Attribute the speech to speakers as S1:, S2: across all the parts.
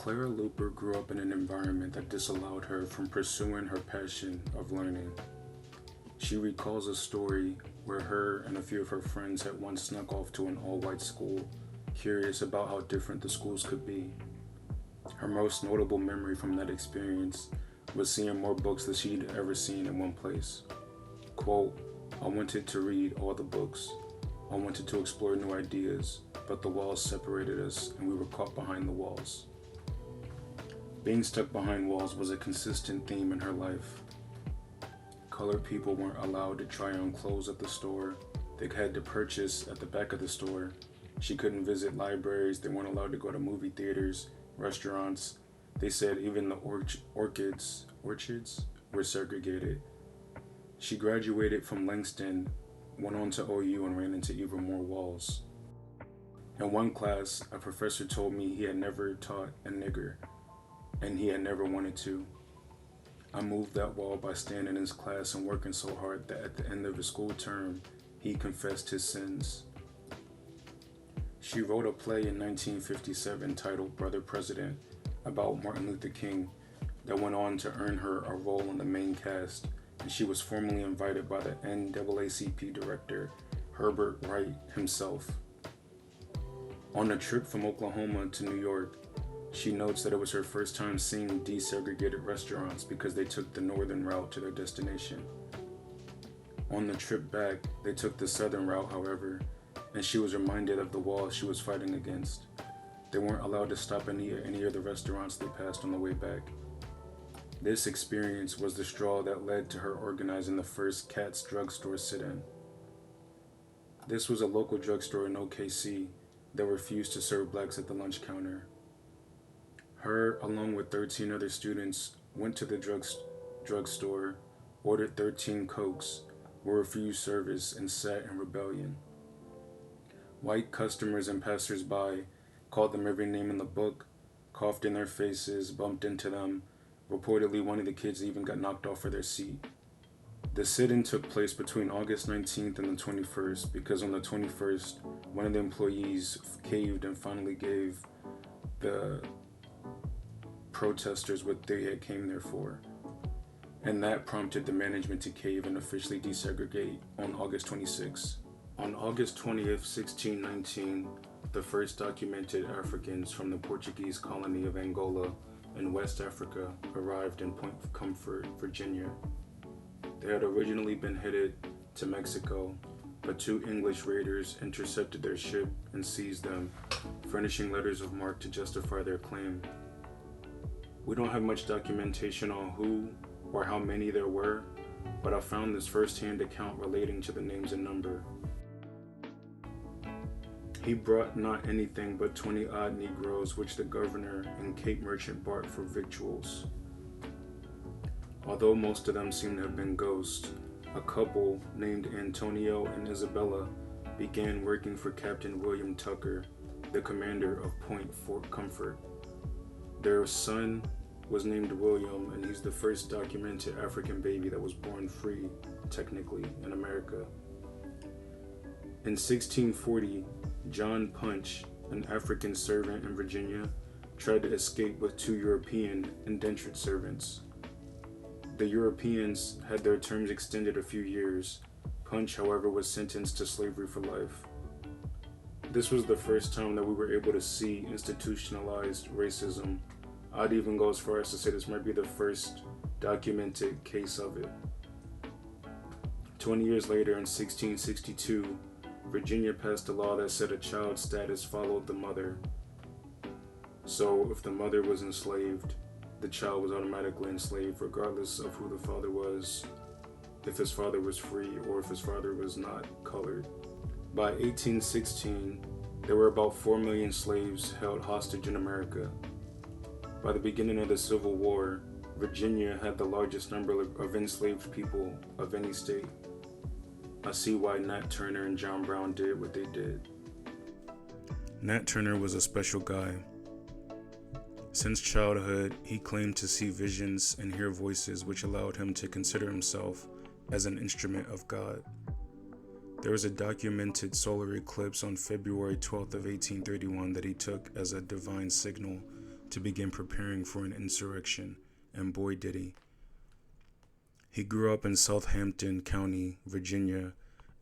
S1: Clara Luper grew up in an environment that disallowed her from pursuing her passion of learning. She recalls a story where her and a few of her friends had once snuck off to an all-white school, curious about how different the schools could be. Her most notable memory from that experience was seeing more books than she'd ever seen in one place. Quote, "I wanted to read all the books. I wanted to explore new ideas, but the walls separated us and we were caught behind the walls." Being stuck behind walls was a consistent theme in her life. Colored people weren't allowed to try on clothes at the store. They had to purchase at the back of the store. She couldn't visit libraries. They weren't allowed to go to movie theaters, restaurants. They said even the orchards were segregated. She graduated from Langston, went on to OU, and ran into even more walls. In one class, a professor told me he had never taught a nigger, and he had never wanted to. I moved that wall by staying in his class and working so hard that at the end of the school term, he confessed his sins. She wrote a play in 1957 titled Brother President about Martin Luther King that went on to earn her a role in the main cast, and she was formally invited by the NAACP director, Herbert Wright himself. On a trip from Oklahoma to New York, she notes that it was her first time seeing desegregated restaurants because they took the northern route to their destination. On the trip back, they took the southern route, however, and she was reminded of the wall she was fighting against. They weren't allowed to stop at any of the restaurants they passed on the way back. This experience was the straw that led to her organizing the first Kratz drugstore sit-in. This was a local drugstore in OKC that refused to serve blacks at the lunch counter. Her, along with 13 other students, went to the drugstore, ordered 13 Cokes, were refused service, and sat in rebellion. White customers and passers-by called them every name in the book, coughed in their faces, bumped into them. Reportedly, one of the kids even got knocked off of their seat. The sit-in took place between August 19th and the 21st because on the 21st, one of the employees caved and finally gave the protesters what they had came there for. And that prompted the management to cave and officially desegregate on August 26th. On August 20th, 1619, the first documented Africans from the Portuguese colony of Angola in West Africa arrived in Point Comfort, Virginia. They had originally been headed to Mexico, but two English raiders intercepted their ship and seized them, furnishing letters of marque to justify their claim. We don't have much documentation on who or how many there were, but I found this first-hand account relating to the names and number. He brought not anything but 20 odd Negroes, which the governor and Cape merchant bought for victuals. Although most of them seem to have been ghosts, a couple named Antonio and Isabella began working for Captain William Tucker, the commander of Point Fort Comfort. Their son was named William, and he's the first documented African baby that was born free, technically, in America. In 1640, John Punch, an African servant in Virginia, tried to escape with two European indentured servants. The Europeans had their terms extended a few years. Punch, however, was sentenced to slavery for life. This was the first time that we were able to see institutionalized racism. I'd even go as far as to say this might be the first documented case of it. 20 years later, in 1662, Virginia passed a law that said a child's status followed the mother. So if the mother was enslaved, the child was automatically enslaved regardless of who the father was, if his father was free or if his father was not colored. By 1816, there were about 4 million slaves held hostage in America. By the beginning of the Civil War, Virginia had the largest number of enslaved people of any state. I see why Nat Turner and John Brown did what they did. Nat Turner was a special guy. Since childhood, he claimed to see visions and hear voices which allowed him to consider himself as an instrument of God. There was a documented solar eclipse on February 12th of 1831 that he took as a divine signal to begin preparing for an insurrection, and boy did he. He grew up in Southampton County, Virginia,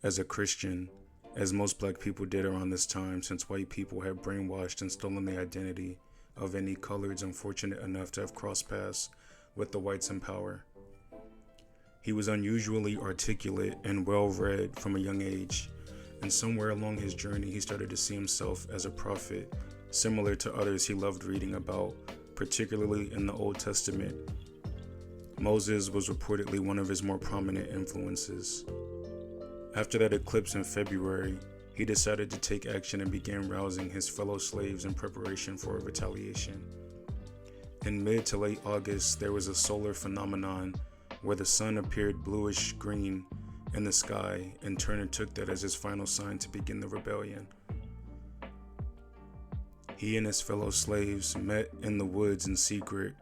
S1: as a Christian, as most black people did around this time, since white people had brainwashed and stolen the identity of any coloreds unfortunate enough to have crossed paths with the whites in power. He was unusually articulate and well-read from a young age, and somewhere along his journey he started to see himself as a prophet, similar to others he loved reading about, particularly in the Old Testament. Moses was reportedly one of his more prominent influences. After that eclipse in February, he decided to take action and began rousing his fellow slaves in preparation for a retaliation. In mid to late August, there was a solar phenomenon where the sun appeared bluish-green in the sky, and Turner took that as his final sign to begin the rebellion. He and his fellow slaves met in the woods in secret,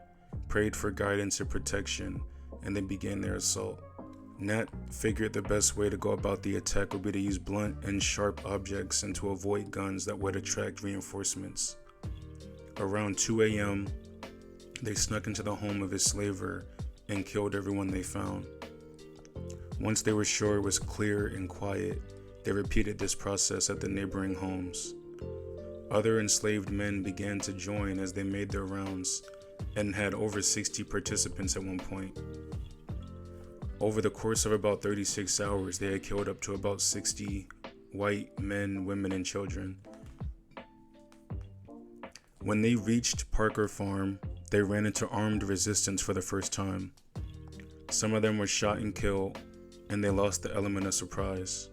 S1: prayed for guidance and protection, and then began their assault. Nat figured the best way to go about the attack would be to use blunt and sharp objects and to avoid guns that would attract reinforcements. Around 2 a.m., they snuck into the home of his slaver and killed everyone they found. Once they were sure it was clear and quiet, they repeated this process at the neighboring homes. Other enslaved men began to join as they made their rounds and had over 60 participants at one point. Over the course of about 36 hours, they had killed up to about 60 white men, women, and children. When they reached Parker Farm, they ran into armed resistance for the first time. Some of them were shot and killed, and they lost the element of surprise.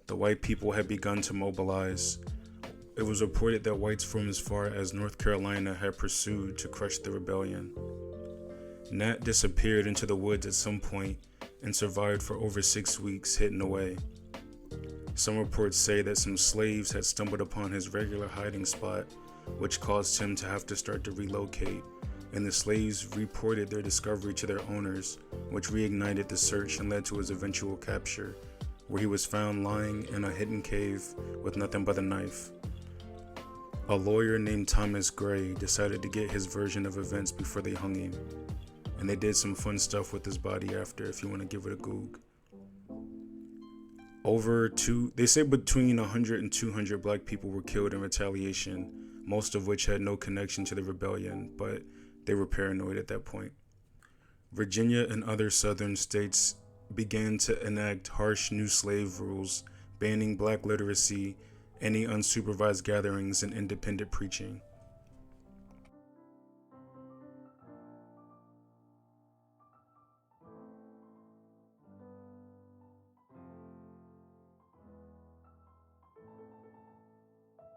S1: The white people had begun to mobilize. It was reported that whites from as far as North Carolina had pursued to crush the rebellion. Nat disappeared into the woods at some point and survived for over 6 weeks, hidden away. Some reports say that some slaves had stumbled upon his regular hiding spot, which caused him to have to start to relocate, and the slaves reported their discovery to their owners, which reignited the search and led to his eventual capture, where he was found lying in a hidden cave with nothing but a knife. A lawyer named Thomas Gray decided to get his version of events before they hung him, and they did some fun stuff with his body after, if you want to give it a goog. They say between 100 and 200 black people were killed in retaliation, most of which had no connection to the rebellion, but they were paranoid at that point. Virginia and other southern states began to enact harsh new slave rules, banning black literacy, any unsupervised gatherings, and independent preaching.